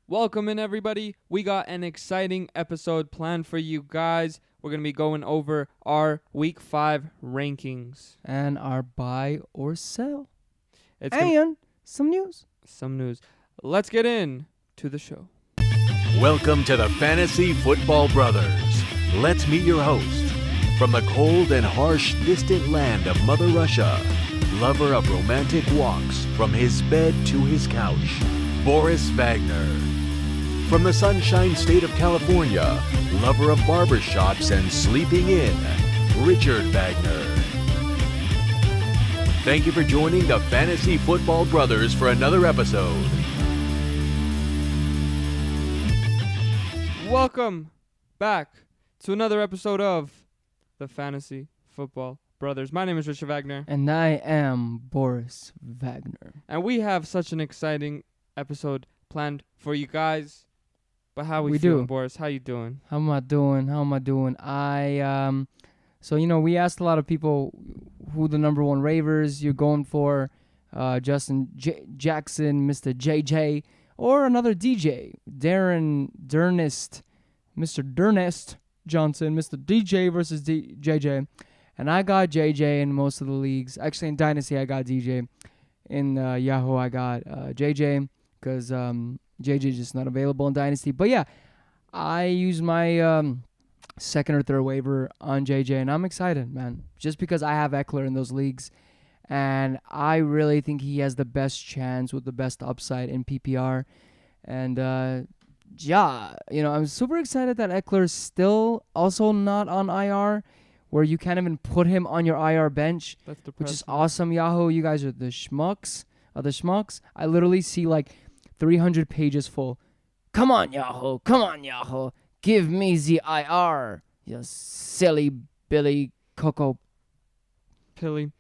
Welcome in, everybody. We got an exciting episode planned for you guys. We're going to be going over our Week 5 rankings. And our buy or sell. It's And some news. some news. Let's get in to the show. Welcome to the Fantasy Football Brothers. Let's meet your host. From the cold and harsh distant land of Mother Russia, lover of romantic walks from his bed to his couch, Boris Wagner. From the sunshine state of California, lover of barbershops and sleeping in, Richard Wagner. Thank you for joining the Fantasy Football Brothers for another episode. Welcome back to another episode of the Fantasy Football Brothers. My name is Richard Wagner, And I am Boris Wagner. and we have such an exciting episode planned for you guys. But how we feeling, do. Boris? How you doing? How am I doing? So, we asked a lot of people who the number one ravers you're going for. Justin Jackson, Mr. JJ, or another DJ, Darren Durnest, Mr. Durnest Johnson, Mr. DJ versus JJ. And I got JJ in most of the leagues. Actually, in Dynasty, I got DJ. In Yahoo, I got JJ because JJ is just not available in Dynasty. But yeah, I used my second or third waiver on JJ, and I'm excited, man. Just because I have Eckler in those leagues, and I really think he has the best chance with the best upside in PPR. And I'm super excited that Eckler's still also not on IR, where you can't even put him on your IR bench, That's depressing. which is awesome. Yahoo, you guys are the schmucks. I literally see like 300 pages full. Come on, Yahoo. Give me the IR. You silly Billy Coco. Pilly.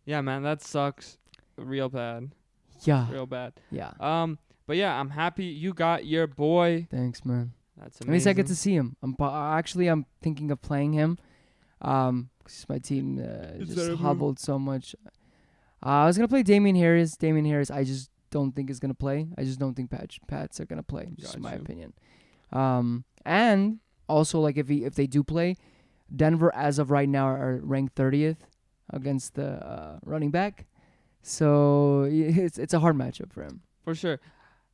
Yeah, man, that sucks. Real bad. Yeah. Real bad. Yeah. But yeah, I'm happy you got your boy. Thanks, man. That's At amazing. least I get to see him. I'm thinking of playing him. 'Cause my team just hobbled so much. I was gonna play Damian Harris. I just don't think is gonna play. I just don't think Pats are gonna play. Just my Gotcha. opinion. And also like if they do play, Denver as of right now are ranked 30th against the running back. So it's a hard matchup for him. For sure.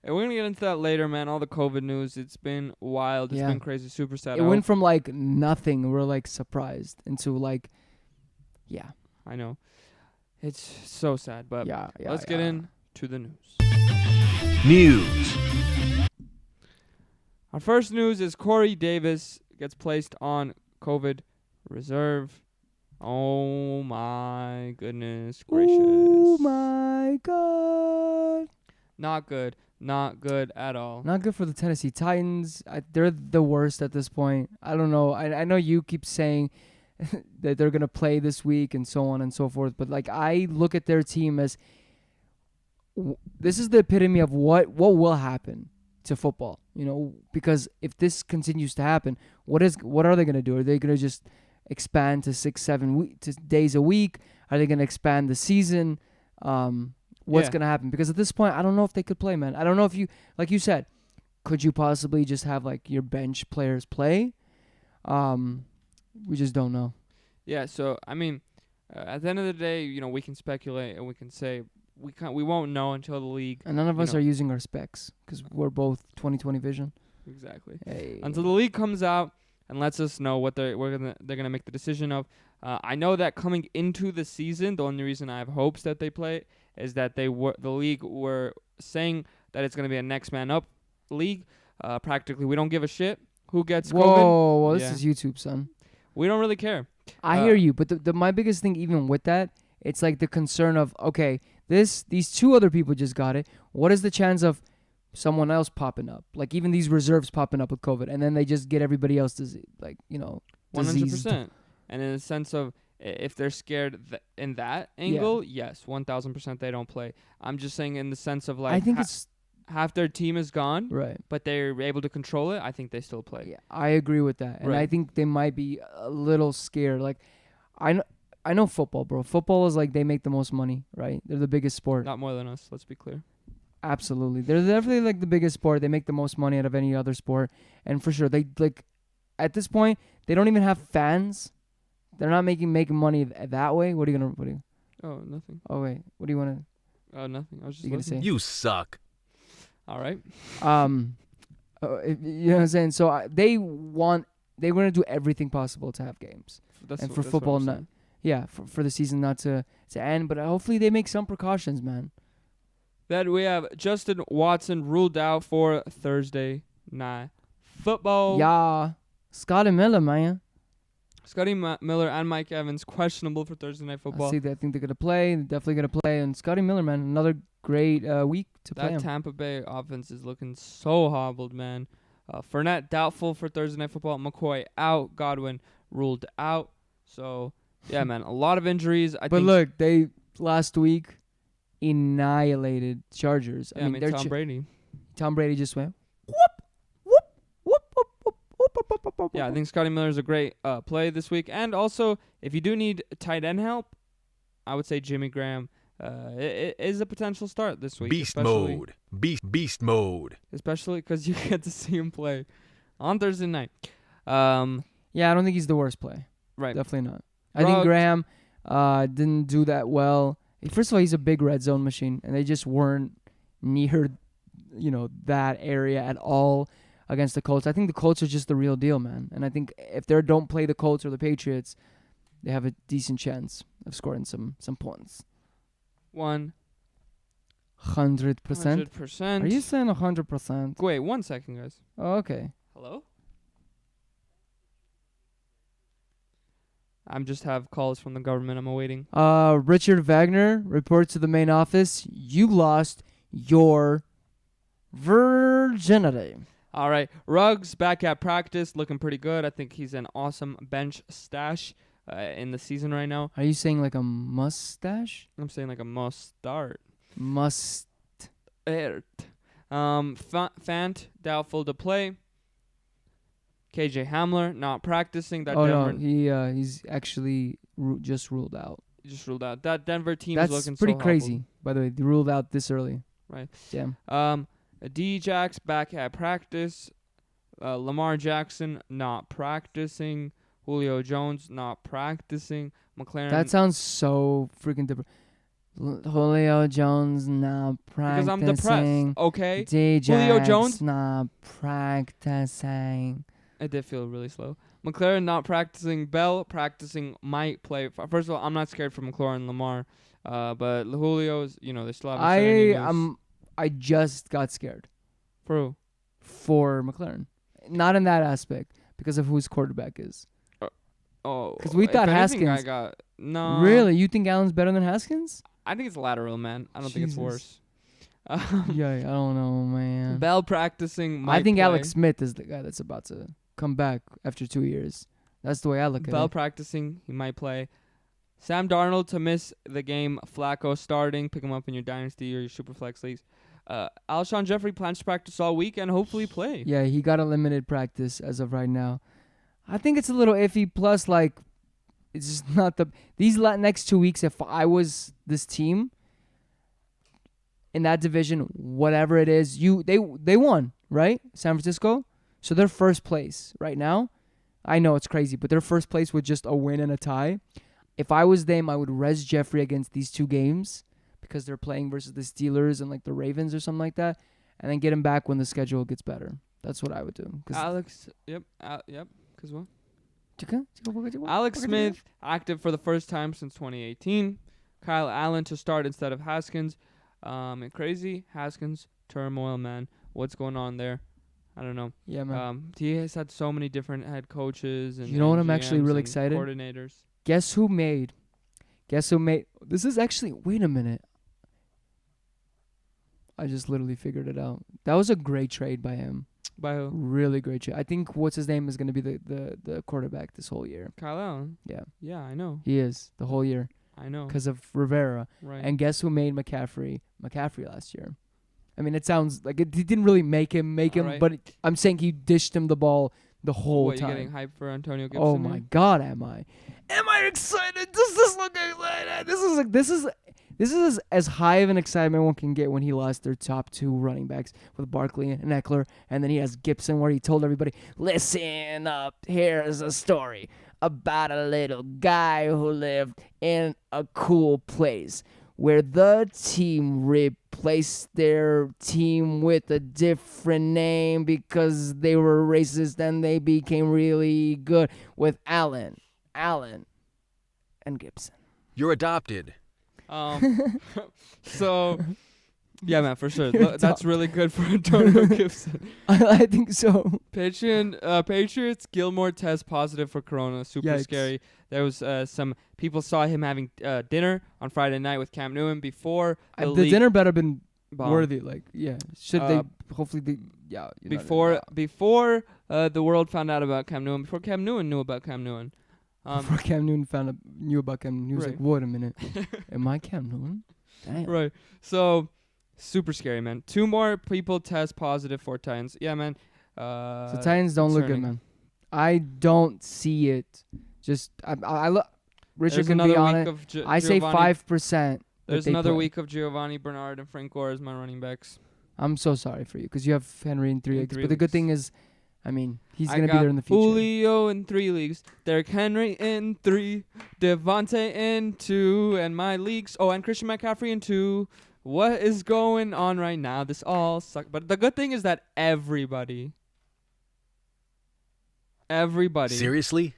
And we're going to get into that later, man. All the COVID news. It's been wild. It's Yeah. been crazy. Super sad. It went from like nothing. We're like surprised into like, yeah. I know. It's so sad. But Yeah. let's get into the news. News. Our first news is Corey Davis gets placed on COVID reserve. Oh, my goodness gracious. Oh my God. Not good. Not good at all. Not good for the Tennessee Titans. They're the worst at this point. I don't know. I know you keep saying that they're going to play this week and so on and so forth. But, like, I look at their team as this is the epitome of what will happen to football. Because if this continues to happen, what are they going to do? Are they going to just expand to 6-7 days a week? Are they going to expand the season? What's going to happen? Because at this point, I don't know if they could play, man. I don't know if like you said, could you possibly just have like your bench players play? We just don't know. Yeah, so, I mean, at the end of the day, we can speculate and we can say we won't know until the league. And none of us are using our specs because we're both 20/20 vision. Exactly. Hey. Until the league comes out and lets us know what they're gonna make the decision of. I know that coming into the season, the only reason I have hopes that they play is that the league were saying that it's gonna be a next man up league. Practically, we don't give a shit who gets COVID. Whoa, this Yeah. is YouTube, son. We don't really care. I hear you, but my biggest thing, even with that, it's like the concern of okay, these two other people just got it. What is the chance of someone else popping up? Like even these reserves popping up with COVID, and then they just get everybody else diseased. 100%. And in the sense of if they're scared in that angle, yes, 1,000% they don't play. I'm just saying in the sense of like I think it's half their team is gone, right. but they're able to control it. I think they still play. Yeah, I agree with that, and I Right. think they might be a little scared. Like, I know football, bro. Football is like they make the most money, right? They're the biggest sport. Not more than us. Let's be clear. Absolutely. They're definitely like the biggest sport. They make the most money out of any other sport. And for sure, they like at this point, they don't even have fans. They're not making money that way. What are you going to Oh, nothing. Oh wait. What do you want Oh, nothing. I was just You gonna listening. say? You suck. All right. to you know what I'm saying? So they want to do everything possible to have games. That's And what- for that's what football I'm not- saying. Yeah, for the season not to end, but hopefully they make some precautions, man. Then we have Justin Watson ruled out for Thursday night football. Yeah. Scotty Miller, man. Scotty Miller and Mike Evans questionable for Thursday night football. I think they're going to play. They're definitely going to play. And Scotty Miller, man, another great week to play That him. Tampa Bay offense is looking so hobbled, man. Fournette doubtful for Thursday night football. McCoy out. Godwin ruled out. So, yeah, man, a lot of injuries. I But think. look, they last week annihilated Chargers. Yeah, I mean, they're Tom Brady. Tom Brady just went. Yeah, I think Scotty Miller is a great play this week. And also, if you do need tight end help, I would say Jimmy Graham it is a potential start this week. Beast mode. Beast mode. Especially because you get to see him play on Thursday night. Yeah, I don't think he's the worst play. Right. Definitely not. I think Ruggs. Graham didn't do that well. First of all, he's a big red zone machine, and they just weren't near, that area at all against the Colts. I think the Colts are just the real deal, man. And I think if they don't play the Colts or the Patriots, they have a decent chance of scoring some points. 100%. 100%. Are you saying 100%? Wait, 1 second, guys. Oh, okay. Hello? I'm just have calls from the government. I'm awaiting. Richard Wagner reports to the main office. You lost your virginity. All right. Ruggs back at practice, looking pretty good. I think he's an awesome bench stash in the season right now. Are you saying like a mustache? I'm saying like a must start. Must. Fant doubtful to play. KJ Hamler not practicing. That Oh Denver no, he's actually just ruled out. just ruled out. That Denver team That's is looking pretty so crazy. By the way, they ruled out this early. Right. Damn. D-Jax back at practice. Lamar Jackson not practicing. Julio Jones not practicing. McLaren. That sounds so freaking different. Julio Jones not practicing. because I'm depressed. Okay. D-Jax Julio Jones? not practicing. I did feel really slow. McLaren not practicing. Bell practicing might play. First of all, I'm not scared for McLaurin and Lamar. But Julio's, they still haven't I just got scared For who? for McLaren. Not in that aspect because of who his quarterback is. Oh, 'Cause we if thought anything, Haskins- No. Really? You think Allen's better than Haskins? I think it's lateral, man. I don't think it's Jesus. worse. Yeah, I don't know, man. Bell practicing. Might I think play. Alex Smith is the guy that's about to come back after 2 years. That's the way I look Bell at it. practicing. He might play. Sam Darnold to miss the game. Flacco starting. Pick him up in your dynasty or your super flex leagues. Alshon Jeffrey plans to practice all week and hopefully play. Yeah, he got a limited practice as of right now. I think it's a little iffy. Plus, like, it's just not these next 2 weeks. If I was this team in that division, whatever it is, they won, right? San Francisco, so they're first place right now. I know it's crazy, but they're first place with just a win and a tie. If I was them, I would res Jeffrey against these 2 games because they're playing versus the Steelers and like the Ravens or something like that, and then get him back when the schedule gets better. That's what I would do. Alex. Yep. Yep. Cause what? Alex Alex Smith active for the first time since 2018. Kyle Allen to start instead of Haskins. Crazy Haskins turmoil, man. What's going on there? I don't know. Yeah, man. He has had so many different head coaches and You know what I'm actually GMs really and excited? Coordinators. Guess who made? This is actually. Wait a minute. I just literally figured it out. That was a great trade by him. By who? Really great trade. I think what's his name is going to be the quarterback this whole year. Kyle Allen. Yeah, Yeah, I know. he is the whole year I know. because of Rivera. Right. And guess who made McCaffrey last year? I mean, it sounds like he didn't really make him, Alright. but I'm saying he dished him the ball the whole what, time. you getting hyped for Antonio Gibson? Oh my here? God, am I? Am I excited? Does this look excited? This is as high of an excitement one can get when he lost their top 2 running backs with Barkley and Eckler, and then he has Gibson, where he told everybody, "Listen up, here's a story about a little guy who lived in a cool place where the team replaced their team with a different name because they were racist and they became really good with Allen, and Gibson." You're adopted. So, yeah, man, for sure. That's really good for Antonio Gibson. I think so. Patriots, Gilmore test positive for corona. Super Yikes. scary. There was some people saw him having dinner on Friday night with Cam Newton before The league dinner better have been bomb. worthy. Like, yeah. Should they, hopefully, yeah. Before the world found out about Cam Newton, before Cam Newton knew about Cam Newton. Before Cam Newton knew about Cam Newton, he was Right. like, "Wait a minute, am I Cam Newton?" Damn. Right. So, super scary, man. 2 more people test positive for Titans. Yeah, man. So Titans don't look good, concerning. man. I don't see it. Just I look. Richard There's can another be on week it. of I say Giovanni. 5%. There's they another play. week of Giovanni Bernard and Frank Gore as my running backs. I'm so sorry for you because you have Henry in 3 In leagues. 3 But the good leagues. thing is, I mean, he's I gonna be got there in the future. Julio in 3 leagues, Derrick Henry in 3, Devontae in 2, and my leagues. Oh, and Christian McCaffrey in 2. What is going on right now? This all sucks. But the good thing is that everybody, Seriously?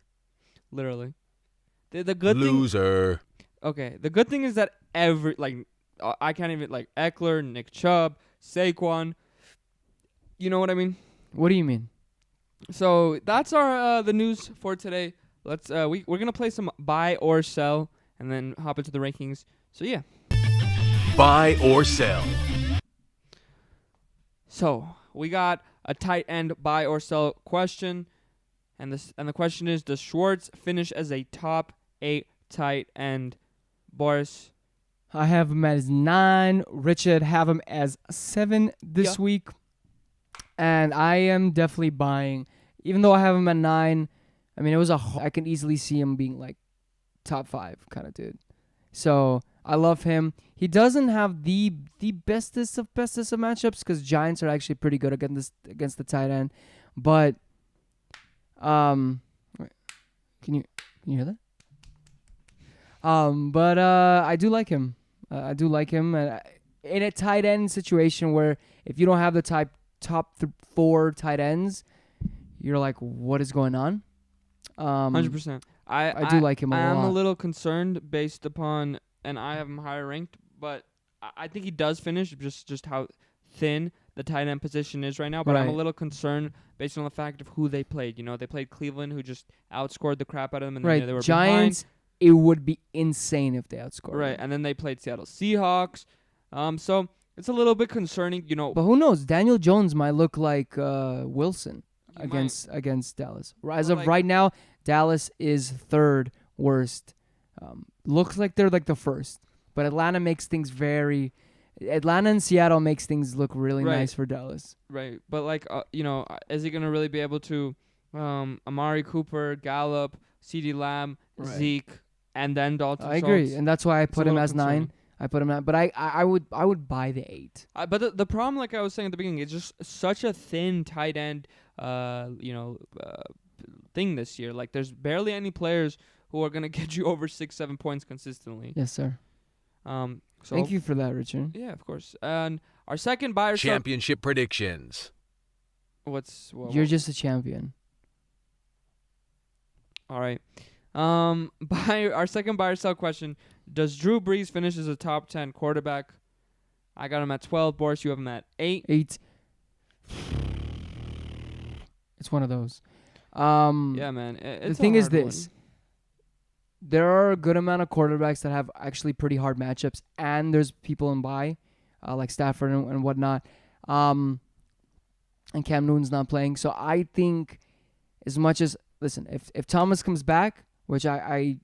literally, the good thing. Loser. Okay, the good thing is that I can't even Eckler, Nick Chubb, Saquon. You know what I mean? What do you mean? So that's our the news for today. Let's we're gonna play some buy or sell and then hop into the rankings. So yeah. Buy or sell. So we got a tight end buy or sell question, and the question is: does Schwartz finish as a top 8 tight end? Boris. I have him as 9. Richard have him as 7 this Yeah. week. And I am definitely buying. Even though I have him at 9, I mean, I can easily see him being like top 5 kind of dude. So I love him. He doesn't have the bestest of matchups because Giants are actually pretty good against the tight end. But wait, can you hear that? But I do like him. And in a tight end situation where if you don't have the top 4 tight ends, you're like, what is going on? 100%. I do like him a I'm lot. a little concerned based upon, and I have him higher ranked, but I think he does finish just how thin the tight end position is right now. But I'm a Right. little concerned based on the fact of who they played. You know, they played Cleveland, who just outscored the crap out of them, and Right, then they were Giants. It would be insane if they outscored. behind. Right, them. and then they played Seattle Seahawks. So it's a little bit concerning. You know, But who knows? Daniel Jones might look like Wilson He against Dallas. As But of like- right now, Dallas is 3rd worst. Looks like they're like the 1st. But Atlanta and Seattle makes things look really Right. nice for Dallas. right, but is he gonna really be able to? Amari Cooper, Gallup, CeeDee Lamb, Right. Zeke, and then Dalton. I agree, Schultz. and that's why I It's a put him little as 9. concerning. I put him at, but I would buy the 8. But the problem, like I was saying at the beginning, it's just such a thin tight end, thing this year. Like, there's barely any players who are gonna get you over 6-7 points consistently. Yes, sir. So Thank you for that, Richard. Yeah, of course. And our second buyer. Championship predictions. You're just a champion. All right. Our second buyer sell question: does Drew Brees finish as a top 10 quarterback? I got him at 12. Boris, you have him at 8. 8. It's one of those. Yeah, man. The thing is this. There are a good amount of quarterbacks that have actually pretty hard matchups, and there's people in bye, like Stafford and whatnot. And Cam Newton's not playing. So I think as much as, listen, if Thomas comes back, which I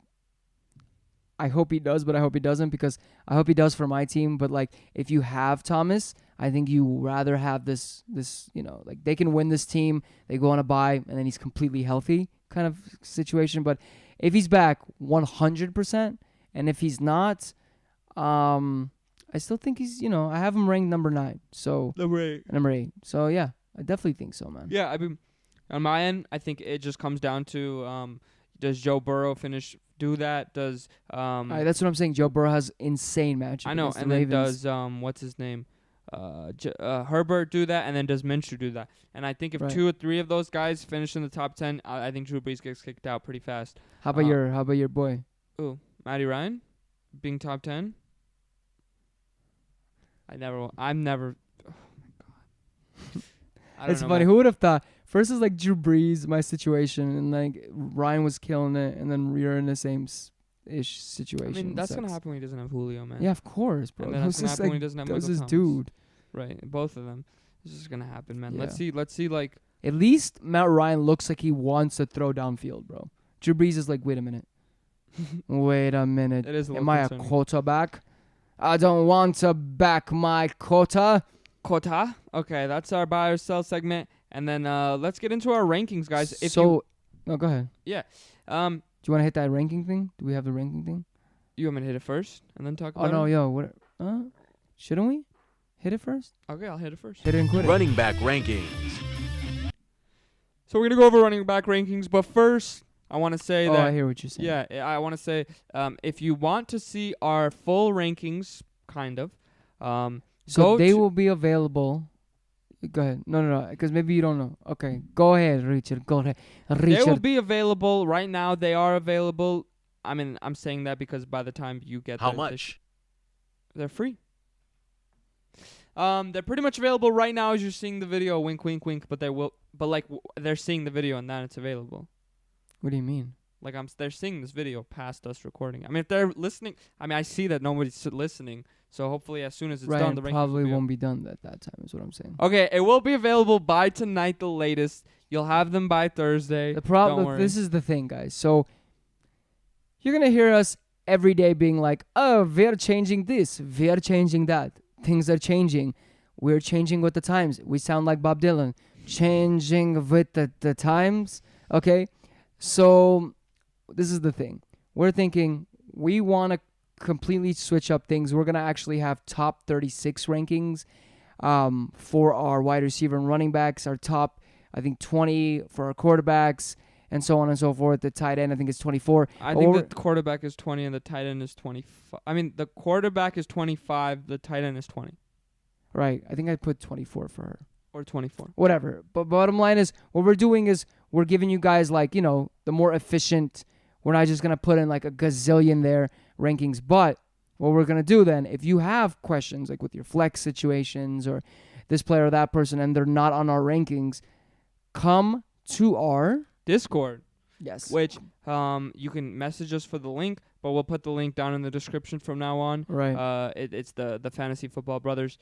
hope he does, but I hope he doesn't, because I hope he does for my team. But like, if you have Thomas, I think you rather have this, like they can win this team. They go on a bye and then he's completely healthy kind of situation. But if he's back 100%, and if he's not, I still think he's, I have him ranked number 9. So number 8. So yeah, I definitely think so, man. Yeah, I mean, on my end, I think it just comes down to does Joe Burrow do that? Does All right, that's what I'm saying. Joe Burrow has insane matchup. I know, against the and then Ravens. does what's his name? Herbert do that, and then does Minshew do that? And I think if Right. 2 or 3 of those guys finish in the top 10, I think Drew Brees gets kicked out pretty fast. How about your boy? Matty Ryan being top 10. I'm never. Oh my god. I don't It's know, funny. man. Who would have thought? First is like Drew Brees, my situation, and like Ryan was killing it, and then we're in the same ish situation. I mean, It that's gonna sucks. happen when he doesn't have Julio, man. Yeah, of course, bro. And then It that's was gonna just happen like, when he doesn't have that was Michael his Thomas. dude. Right, both of them. This is gonna happen, man. Yeah. Let's see. Like, At least Matt Ryan looks like he wants to throw downfield, bro. Drew Brees is like, wait a minute. Wait a minute. it is a little Am I a concerning. quarterback? I don't want to back my quota. Quota. Okay, that's our buy or sell segment, and then let's get into our rankings, guys. No, go ahead. Um, Do you want to hit that ranking thing? Do we have the ranking thing? you want me to hit it first and then talk Oh about no, it? yo, what? Shouldn't we hit it first? Okay, I'll hit it first. Hit it and quit it. Running back rankings. So we're gonna go over running back rankings, but first I want to say Oh, that I hear what you're saying. yeah, I want to say if you want to see our full rankings, kind of, So go they to- will be available. Go ahead. No, because maybe you don't know. Okay, go ahead, Richard. Go ahead, They will Richard. be available right now. They are available. I mean, I'm saying that because by the time you get How there, much? they're free. They're pretty much available right now as you're seeing the video. Wink, wink, wink. But they're seeing the video and then it's available. What do you mean? Like they're seeing this video past us recording. I mean, if they're listening, I mean, I see that nobody's listening. So hopefully, as soon as it's Right, done, it the rankings probably will be won't be done at that time. Is what I'm saying. Okay, it will be available by tonight, the latest. You'll have them by Thursday. The Don't problem. worry. This is the thing, guys. So you're gonna hear us every day being like, "Oh, we're changing this. We're changing that. Things are changing. We're changing with the times." We sound like Bob Dylan, changing with the times. Okay, so this is the thing. We're thinking we want to completely switch up things. We're gonna actually have top 36 rankings for our wide receiver and running backs. Our top, I think, 20 for our quarterbacks, and so on and so forth. The tight end, I think, is 24. I think Or- the quarterback is 20 and the tight end is 25. I mean, the quarterback is 25. The tight end is 20 Right. I think I put 24 for her. or 24. Whatever. But bottom line is, what we're doing is we're giving you guys, like, the more efficient. We're not just going to put in like a gazillion there rankings. But what we're going to do then, if you have questions like with your flex situations or this player or that person and they're not on our rankings, come to our Discord, yes. which you can message us for the link, but we'll put the link down in the description from now on. Right. It's the Fantasy Football Brothers.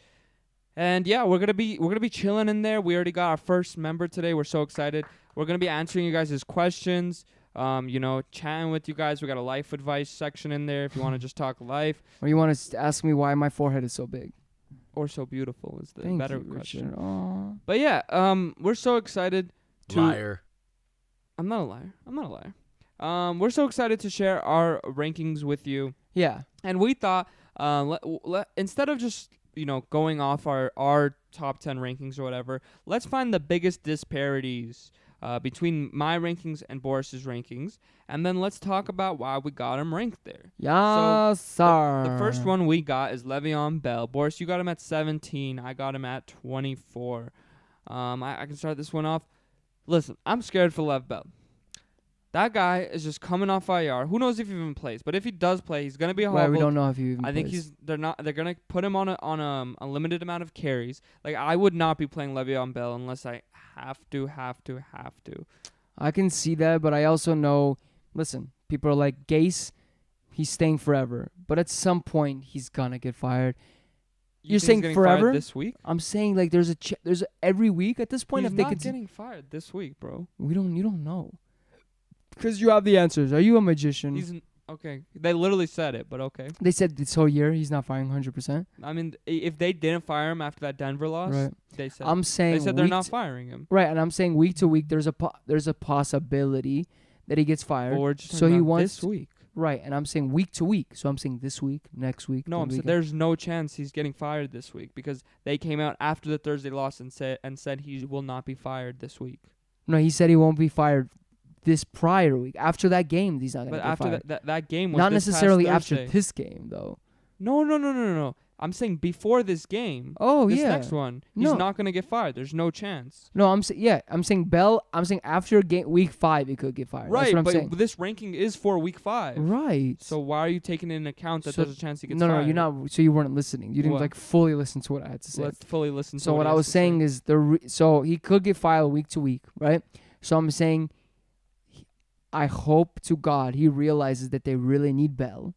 And yeah, we're gonna be chilling in there. We already got our first member today. We're so excited. We're gonna be answering you guys' questions. Chatting with you guys. We got a life advice section in there if you want to just talk life. Or you want to ask me why my forehead is so big? Or so beautiful is the Thank better you, question. Richard. Aw. But yeah, we're so excited to. Liar. I'm not a liar. We're so excited to share our rankings with you. Yeah. And we thought, instead of just going off our top 10 rankings or whatever, let's find the biggest disparities between my rankings and Boris's rankings, and then let's talk about why we got him ranked there. Yes, sir. The first one we got is Le'Veon Bell. Boris, you got him at 17. I got him at 24. I can start this one off. Listen, I'm scared for Lev Bell. That guy is just coming off IR. Who knows if he even plays? But if he does play, he's gonna be Why hobbled. we don't know if you even I think plays. they're gonna put him on a limited amount of carries. Like, I would not be playing Le'Veon Bell unless I have to. I can see that, but I also know, listen, people are like, Gase, he's staying forever. But at some point, he's gonna get fired. You You're think he's saying getting forever? fired this week? I'm saying, like, there's every week at this point, He's if they not could, getting fired this week, bro. you don't know. Because you have the answers. Are you a magician? Okay. They literally said it, but okay. They said this whole year he's not firing 100%. I mean, if they didn't fire him after that Denver loss, Right. they said I'm saying they said they're week not to- firing him. Right, and I'm saying week to week there's a possibility that he gets fired. But we're just So talking he about wants this week. Right, and I'm saying week to week. So I'm saying this week, next week. No, the I'm saying weekend. there's no chance he's getting fired this week because they came out after the Thursday loss and said he will not be fired this week. No, he said he won't be fired this prior week. After that game, he's not going to But get after fired. that game was Not this past necessarily after Thursday. this game, though. No. I'm saying before this game. Oh, this yeah. next one, he's No. not gonna get fired. There's no chance. No, I'm saying Bell. I'm saying after week 5, he could get fired. Right, That's what I'm but saying. this ranking is for week 5. Right. So why are you taking into account that So- there's a chance he gets no, fired? you're not. So you weren't listening. You didn't What? like fully listen to what I had to say. Let's fully listen. So to what he I has was to saying say. is so he could get fired week to week, right? So I'm saying I hope to God he realizes that they really need Bell,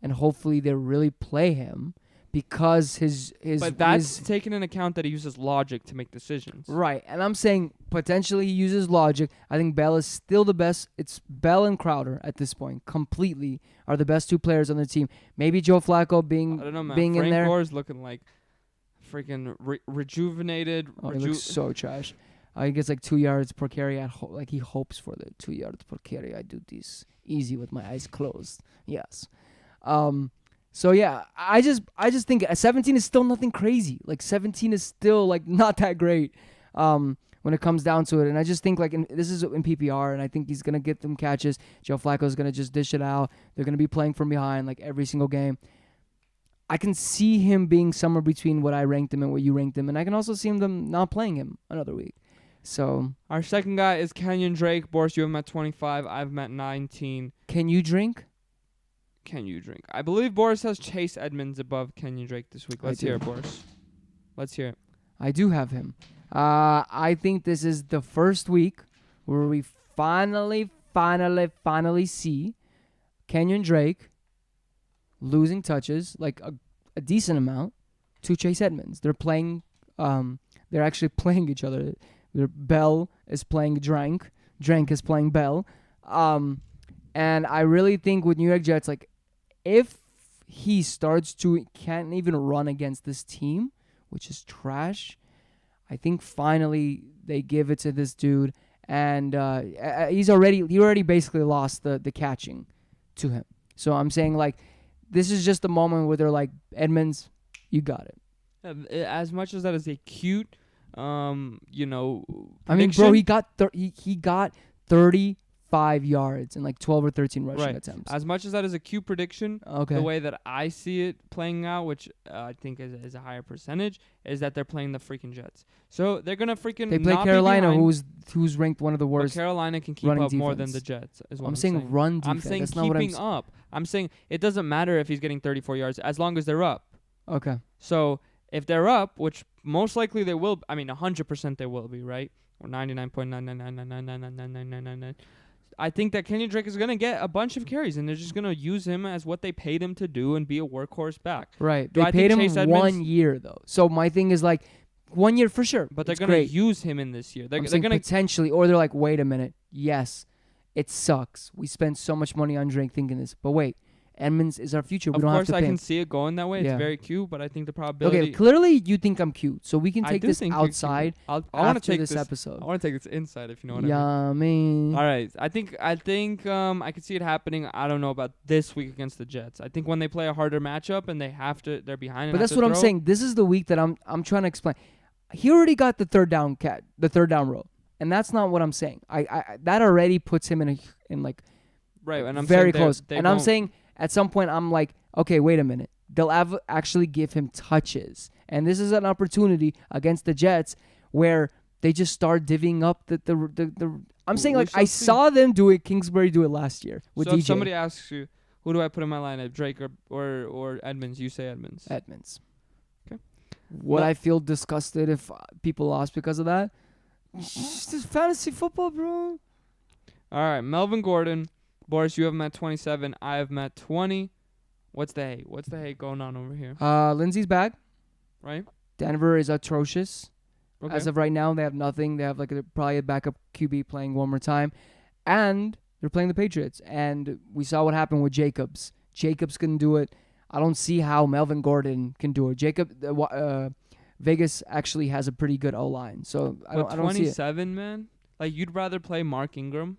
and hopefully they really play him because his But that's taking into account that he uses logic to make decisions. right. And I'm saying potentially he uses logic. I think Bell is still the best. It's Bell and Crowder at this point completely are the best 2 players on the team. Maybe Joe Flacco being I don't know, man. being Frank in there. Gore's looking like freaking rejuvenated. Oh, he looks so trash. He gets like 2 yards per carry. Like he hopes for the 2 yards per carry. I do this easy with my eyes closed. Yes. So yeah, I just think 17 is still nothing crazy. Like 17 is still like not that great. When it comes down to it, and I just think like this is in PPR, and I think he's gonna get them catches. Joe Flacco's gonna just dish it out. They're gonna be playing from behind like every single game. I can see him being somewhere between what I ranked him and what you ranked him, and I can also see them not playing him another week. So, Our second guy is Kenyon Drake. Boris, you have him at 25. I've him at 19. can you drink? Can you drink? I believe Boris has Chase Edmonds above Kenyon Drake this week. I Let's do. hear it, Boris. Let's hear it. I do have him. I think this is the first week where we finally see Kenyon Drake losing touches, like a decent amount, to Chase Edmonds. They're playing. They're actually playing each other. Bell is playing Drank. Drank is playing Bell. And I really think with New York Jets, like, if he can't even run against this team, which is trash, I think finally they give it to this dude. And he already basically lost the catching to him. So I'm saying, like, this is just the moment where they're like, Edmonds, you got it. As much as that is a cute, I mean, prediction, bro, he got 35 yards and like 12 or 13 rushing right. attempts. As much as that is a cute prediction, Okay. the way that I see it playing out, which I think is a higher percentage, is that they're playing the freaking Jets. So they're gonna freaking. They play not be Carolina, behind, who's ranked one of the but worst. Carolina can keep running up more than defense. the Jets. Is what I'm saying run defense. I'm saying That's not what I'm keeping up. I'm saying it doesn't matter if he's getting 34 yards as long as they're up. Okay. So if they're up, which most likely they will, 100% they will be, right? Or 99.99999999999. I think that Kenyon Drake is going to get a bunch of carries, and they're just going to use him as what they paid him to do and be a workhorse back. Right. Do They I paid think him Chase Edmonds- 1 year though. So my thing is like 1 year for sure. But they're It's going to great. use him in this year. They're I'm saying going to. potentially, or they're like, wait a minute. Yes, it sucks. We spent so much money on Drake thinking this, but wait, Edmonds is our future. We Of don't have course, to I pay. can see it going that way. Yeah. It's very cute, but I think the probability. Okay, clearly you think I'm cute, so we can I take do this think you're cute. outside I want to after take this this. episode. I want to take this inside, if you know what I mean. Yummy. All right, I think I could see it happening. I don't know about this week against the Jets. I think when they play a harder matchup and they're behind. But and that's have what to I'm throw, saying. This is the week that I'm trying to explain. He already got the third down row, and that's not what I'm saying. I that already puts him in like Right, and I'm very saying close. they And I'm won't- saying at some point I'm like, okay, wait a minute. They'll actually give him touches, and this is an opportunity against the Jets where they just start divvying up the. I'm saying We like shall I see. saw them do it. Kingsbury do it last year with So DJ if somebody asks you, who do I put in my lineup, Drake or Edmonds? You say Edmonds. Edmonds. Okay. Would Well- I feel disgusted if people lost because of that? It's just fantasy football, bro. All right, Melvin Gordon, Boris, you have him at 27. I have him at 20. What's the hate? What's the hate going on over here? Lindsey's back. Right? Denver is atrocious. Okay. As of right now, they have nothing. They have like probably a backup QB playing one more time. And they're playing the Patriots. And we saw what happened with Jacobs. Jacobs can do it. I don't see how Melvin Gordon can do it. Vegas actually has a pretty good O-line. So I But don't see it. 27, man. Like you'd rather play Mark Ingram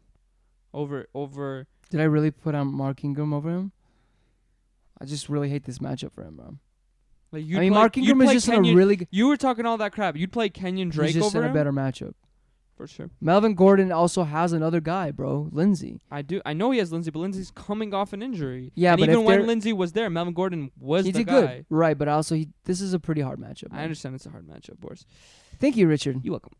over. Did I really put on Mark Ingram over him? I just really hate this matchup for him, bro. Like I mean, Mark Ingram is just in a really good. You were talking all that crap. You'd play Kenyon Drake He's just over in a him better matchup. for sure. Melvin Gordon also has another guy, bro, Lindsey. I know he has Lindsey, but Lindsey's coming off an injury. Yeah, and but even if when they're- Lindsey was there, Melvin Gordon was He the did guy. good, right? But also, this is a pretty hard matchup. I man. understand it's a hard matchup, Boris. Thank you, Richard. You're welcome.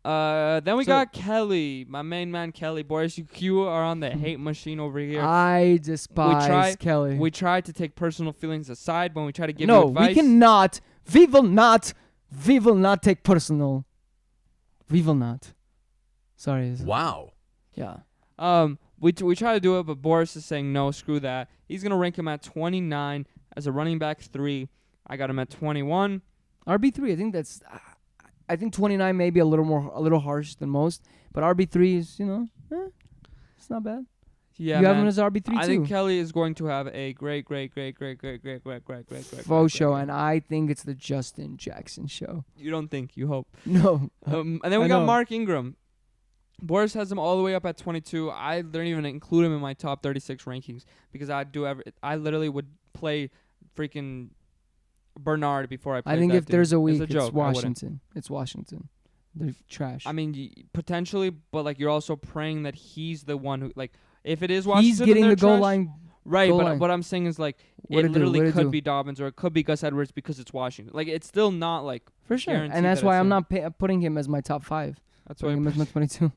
Then we So- got Kelly, my main man Kelly. Boris, you are on the hate machine over here. I despise Kelly. We try to take personal feelings aside when we try to give no, you advice. we cannot. We will not take personal. We will not. Sorry. Wow. Yeah. We try to do it, but Boris is saying no, screw that. He's gonna rank him at 29 as a running back 3. I got him at 21. RB3. I think that's. I think 29 may be a little harsh than most, but RB3 is it's not bad. Yeah, you have man. him as RB3 I too. think Kelly is going to have a great Faux show, and I think it's the Justin Jackson show. You don't think? You hope. No. And then we I got know. Mark Ingram. Boris has him all the way up at 22. I don't even include him in my top 36 rankings because I literally would play freaking Bernard before I played I think that if there's a dude. week, It's a joke. it's I wouldn't. Washington. It's Washington. They're trash. I mean, potentially, but like you're also praying that he's the one who, like, if it is Washington, he's then getting they're the goal trash. line. Right, goal but line. what I'm saying is like What'd it it do? literally What'd it could do? be Dobbins or it could be Gus Edwards because it's Washington. Like it's still not like For sure. guaranteed And that's that why it's I'm him. not putting him as my top 5. That's why Putting him as my 22.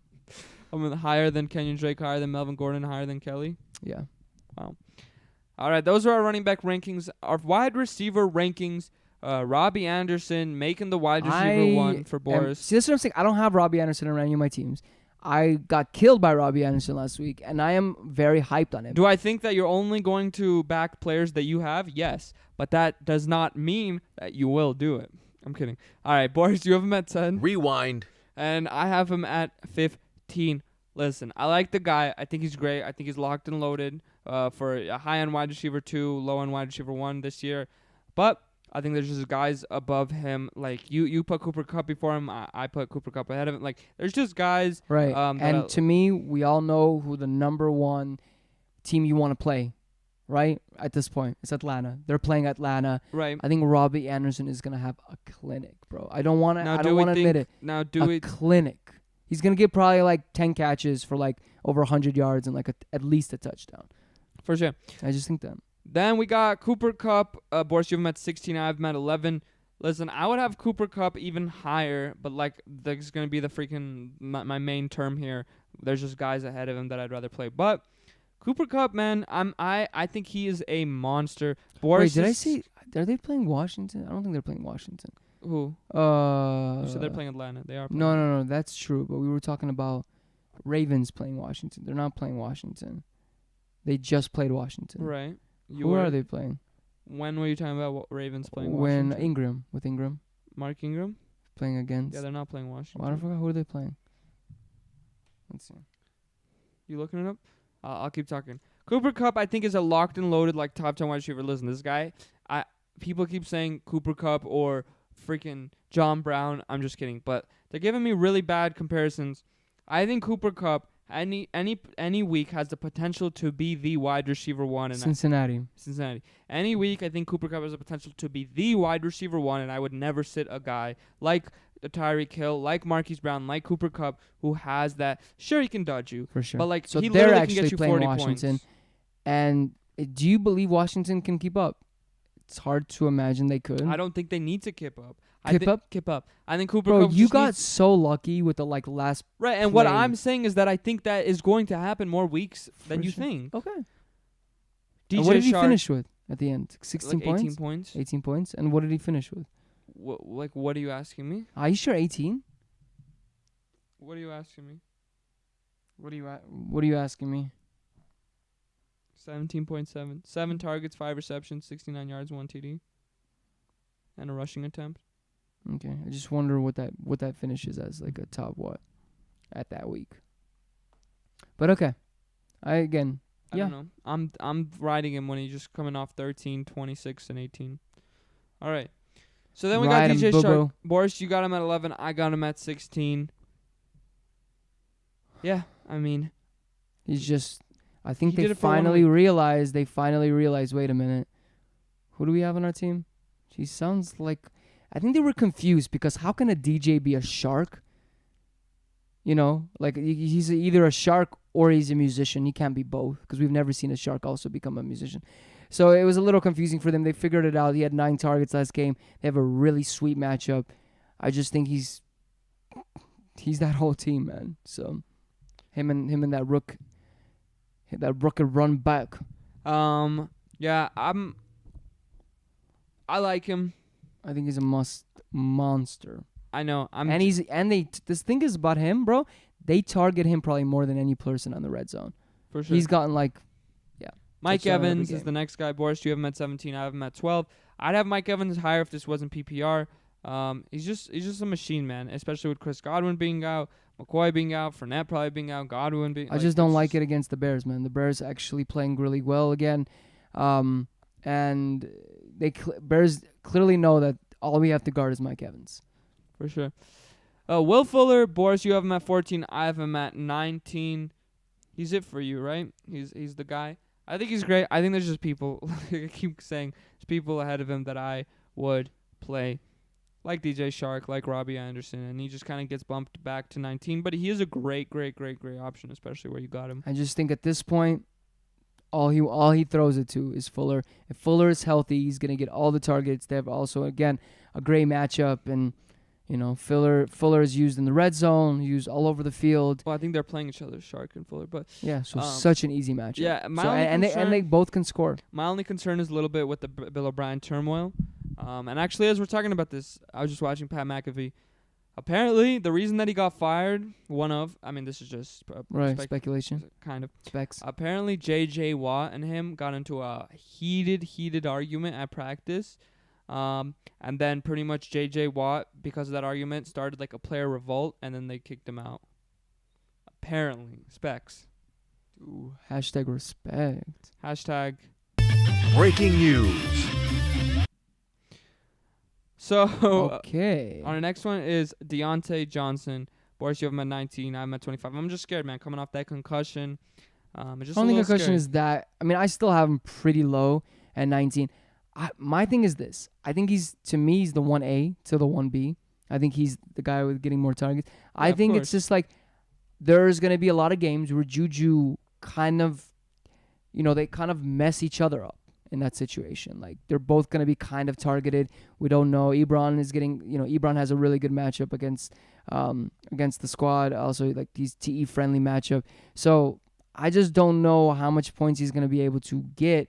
I'm higher than Kenyon Drake, higher than Melvin Gordon, higher than Kelly. Yeah. All right, those are our running back rankings. Our wide receiver rankings. Robbie Anderson making the wide receiver 1 for Boris. See, that's what I'm saying. I don't have Robbie Anderson on any of my teams. I got killed by Robbie Anderson last week, and I am very hyped on him. Do I think that you're only going to back players that you have? Yes, but that does not mean that you will do it. I'm kidding. All right, Boris, you have him at 10, Rewind. and I have him at 15. Listen, I like the guy. I think he's great. I think he's locked and loaded for a high-end wide receiver 2, low-end wide receiver 1 this year. But I think there's just guys above him. Like, you put Cooper Kupp before him. I put Cooper Kupp ahead of him. Like, there's just guys. Right. that And to me, we all know who the number 1 team you want to play, right? At this point, it's Atlanta. They're playing Atlanta. Right. I think Robbie Anderson is going to have a clinic, bro. I don't want to Now, admit it. Now, do A we clinic. He's going to get probably like 10 catches for like over 100 yards and like at least a touchdown. for sure. I just think that. Then we got Cooper Kupp. Boris, you have him at 16. I have him at 11. Listen, I would have Cooper Kupp even higher, but like that's going to be the freaking my main term here. There's just guys ahead of him that I'd rather play. But Cooper Kupp, man, I think he is a monster. Boris, Wait, did I see? Are they playing Washington? I don't think they're playing Washington. who? You So they're playing Atlanta. They are. Playing. No, that's true. But we were talking about Ravens playing Washington. They're not playing Washington. They just played Washington. Right. Who are they playing? When were you talking about Ravens playing When Washington? Ingram Mark Ingram? playing against. Yeah, they're not playing Washington. I don't forget who are they playing. Let's see. You looking it up? I'll keep talking. Cooper Kupp, I think, is a locked and loaded like top 10 wide receiver. Listen, this guy, people keep saying Cooper Kupp or freaking John Brown. I'm just kidding, but they're giving me really bad comparisons. I think Cooper Kupp any week has the potential to be the wide receiver 1 in Cincinnati. Cincinnati. Any week, I think Cooper Kupp has the potential to be the wide receiver 1, and I would never sit a guy like Tyreek Hill, like Marquise Brown, like Cooper Kupp, who has that. Sure, he can dodge you, For sure. but like So he they're literally can actually get you playing 40 Washington. points. And do you believe Washington can keep up? It's hard to imagine they could. I don't think they need to keep up. Keep up? I think Cooper Bro, Kupp you just got needs- so lucky with the last. right. And what play. I'm saying is that I think that is going to happen more weeks than For you sure. think. Okay. DJ And what did he Shark, finish with at the end? 16 like points? 18 points. 18 points. And what did he finish with? What are you asking me? Are you sure 18? What are you asking me? What are you asking me? 17.7. 7 targets, 5 receptions, 69 yards, 1 TD, and a rushing attempt. Okay. I just wonder what that finishes as, like a top what at that week. But okay. I Yeah. don't know. I'm riding him when he's just coming off 13, 26, and 18. All right. So then we Ride got him, DJ Bobo. Shark. Boris, you got him at 11. I got him at 16. Yeah, I mean, He's just. I think He they did it for 1 finally week. realized. They finally realized. Wait a minute. Who do we have on our team? She sounds like. I think they were confused because how can a DJ be a shark? You know, like he's either a shark or he's a musician. He can't be both because we've never seen a shark also become a musician. So it was a little confusing for them. They figured it out. He had 9 targets last game. They have a really sweet matchup. I just think he's that whole team, man. So him and that rook could run back. Yeah, I like him. I think he's a monster. I know. This thing is about him, bro. They target him probably more than any person on the red zone. For sure. He's gotten like, Mike touchdown every Evans is game. the next guy. Boris, you have him at 17. I have him at 12. I'd have Mike Evans higher if this wasn't PPR. He's just a machine, man. Especially with Chris Godwin being out, McCoy being out, Fournette probably being out, Godwin being. I just don't like it against the Bears, man. The Bears actually playing really well again, and Bears clearly know that all we have to guard is Mike Evans. For sure. Will Fuller, Boris, you have him at 14. I have him at 19. He's it for you, right? He's the guy. I think he's great. I think there's just people. I keep saying there's people ahead of him that I would play, like DJ Shark, like Robbie Anderson, and he just kind of gets bumped back to 19. But he is a great option, especially where you got him. I just think at this point, all he throws it to is Fuller. If Fuller is healthy, he's gonna get all the targets. They have also again a great matchup, and you know Fuller is used in the red zone, used all over the field. Well, I think they're playing each other, Shark and Fuller, but Yeah, so such an easy matchup. yeah, my So, only and concern- they both can score. My only concern is a little bit with the Bill O'Brien turmoil. And actually, as we're talking about this, I was just watching Pat McAfee. Apparently, the reason that he got fired, this is just Right, speculation, kind of. specs. Apparently, J.J. Watt and him got into a heated argument at practice. And then pretty much J.J. Watt, because of that argument, started like a player revolt, and then they kicked him out. Apparently, specs. Ooh, hashtag respect. Hashtag. Breaking news. So, Okay. our next one is Deontay Johnson. Boris, you have him at 19. I'm at 25. I'm just scared, man, coming off that concussion. It's just I don't think a the little question scary. is that. I mean, I still have him pretty low at 19. My thing is this. I think he's the 1A to the 1B. I think he's the guy with getting more targets. I of think course. it's just like there's going to be a lot of games where Juju kind of, they kind of mess each other up in that situation. Like they're both going to be kind of targeted. We don't know. Ebron has a really good matchup against the squad. Also, like he's TE friendly matchup. So I just don't know how much points he's going to be able to get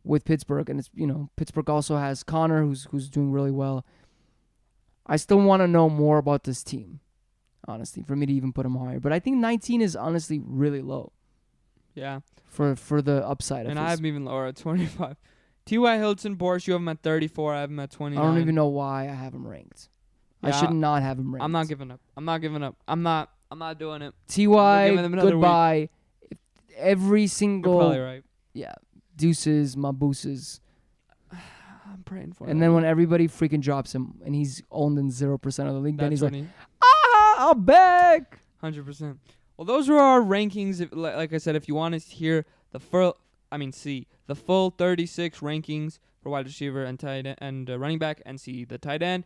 with Pittsburgh, and it's Pittsburgh also has Connor who's doing really well. I still want to know more about this team, honestly, for me to even put him higher. But I think 19 is honestly really low Yeah. for the upside. And of I his. have him even lower at 25. T.Y. Hilton, Boris, you have him at 34. I have him at 29. I don't even know why I have him ranked. I Yeah, should not have him ranked. I'm not giving up. I'm not doing it. Ty, We're giving him another goodbye. Every You're single probably right. deuces, mabooses. I'm praying for And it. then when everybody freaking drops him and he's owned in 0% of the league, then That's he's like, when he- I'm back. 100%. Well, those were our rankings. Like I said, if you want to hear the full 36 rankings for wide receiver and tight end and running back, and see the tight end,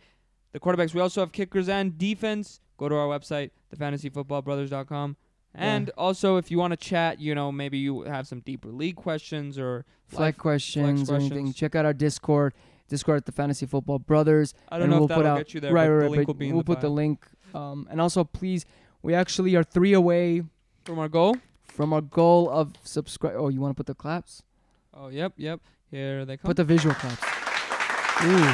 the quarterbacks. We also have kickers and defense. Go to our website, thefantasyfootballbrothers.com. And also, if you want to chat, maybe you have some deeper league questions or Flex questions or anything, questions. check out our Discord at the Fantasy Football Brothers. I don't and know we'll if that'll put out, get you there, right, but right, the link but will be in we'll the put the bio. link. And also, please, we actually are 3 away From our goal. from our goal of subscribe. Oh, you want to put the claps? Oh, yep. Here they come. Put the visual claps. Ooh.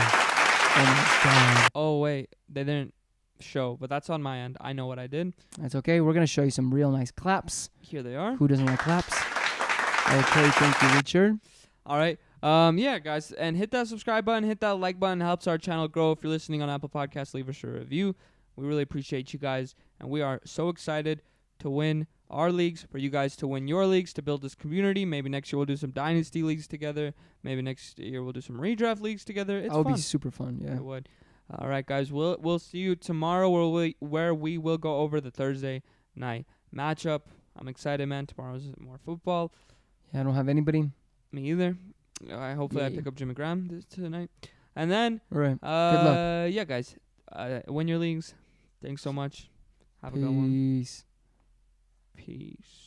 Oh my God. Oh, wait. They didn't show, but that's on my end. I know what I did. That's okay. We're going to show you some real nice claps. Here they are. Who doesn't like claps? Okay, thank you, Richard. All right. Yeah, guys. And hit that subscribe button. Hit that like button. It helps our channel grow. If you're listening on Apple Podcasts, leave us a review. We really appreciate you guys. And we are so excited to win our leagues, for you guys to win your leagues, to build this community. Maybe next year we'll do some dynasty leagues together. Maybe next year we'll do some redraft leagues together. It's That would fun. be super fun, yeah. It would. All right, guys. We'll see you tomorrow where we will go over the Thursday night matchup. I'm excited, man. Tomorrow's more football. Yeah, I don't have anybody. Me either. Hopefully I Yay. pick up Jimmy Graham tonight. And then, All right. Good luck. yeah, guys, win your leagues. Thanks so much. Have a good one. Peace. Peace.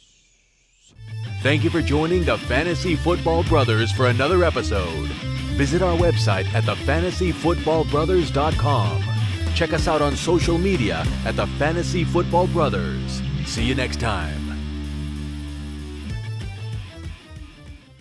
Thank you for joining the Fantasy Football Brothers for another episode. Visit our website at thefantasyfootballbrothers.com. Check us out on social media at the Fantasy Football Brothers. See you next time.